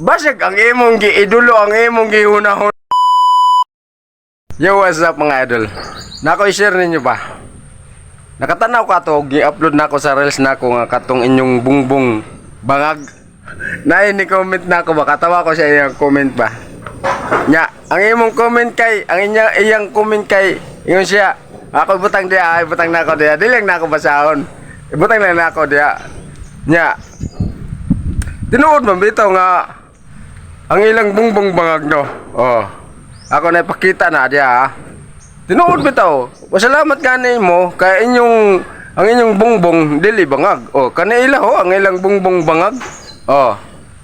Basig ang imong giidulo, ang imong gihunahon. Yo, what's up mga idol? Nako i-share ninyo ba? Nakatanaw ka to, gi-upload nako sa reels nako nga katong inyong bungbong bangag. Nay ni comment nako ba, katawa ko sa iyang comment ba. Nya, ang imong comment kay, ang iyang comment kay, ingon siya, ako butang dia, ay butang nako dia, dili lang nako basahon. Ibutang lang nako dia. Nya, tinuod man bitaw nga ang ilang bungbong bangag no. Oh. Ako na ipakita na dia ha. Tinuod bitaw. Pasalamat gani mo kay ang inyong bungbong dili bangag. Oh, kanila ho ang ilang bungbong bangag. Oh,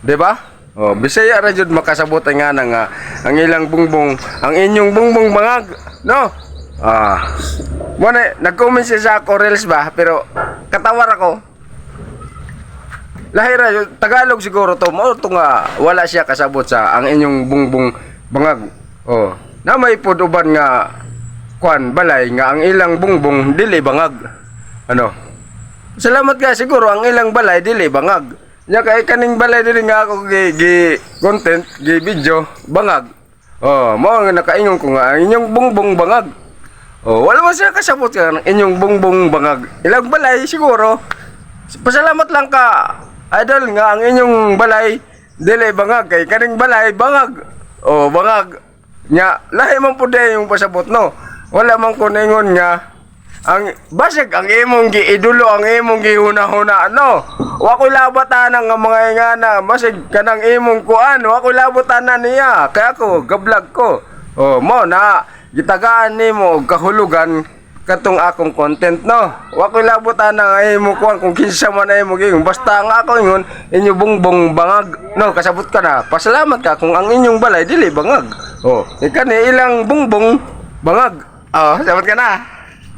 di ba? Oh, Bisaya ra jud makasabot nga nang ang ilang bungbong, ang inyong bungbong bangag, no? Muna, nag-comment siya sa ako reels ba, pero katawar ako. Lahira, Tagalog siguro to, mo to nga wala siya kasabot sa ang inyong bungbong bangag. Oh, na may pod uban nga kwan balay nga ang ilang bungbong dili bangag. Ano? Salamat ka siguro ang ilang balay dili bangag. Nya kay kaning balay dili nga ako gi content, gi video bangag. Oh, mo nga nakaingon ko nga ang inyong bungbong bangag. Oh, wala man siya kasabot ka ng inyong bungbong bangag. Ilang balay siguro. Pasalamat lang ka idol nga ang inyong balay dili bangag kay kaning balay bangag. Oh, bangag. Nya lahi man pud yung pasabot no. Wala man ko ningon nga ang basig ang imong giidulo, ang imong gihunahuna no. Wa ko labatan nga mga ingana basig kanang imong kuan, wa ko labatan niya kay ako gablag ko. Oh, mo na gitagaan nimo og kahulugan katong akong content no. Wa ko labutan nga imong kuan kung kinsa man ay mo ging basta nga ako ingon inyo bungbong bangag no, kasabot ka na. Pasalamat ka kung ang inyong balay dili bangag. Oh, ikani ilang bungbong bangag. Oh, sabot ka na.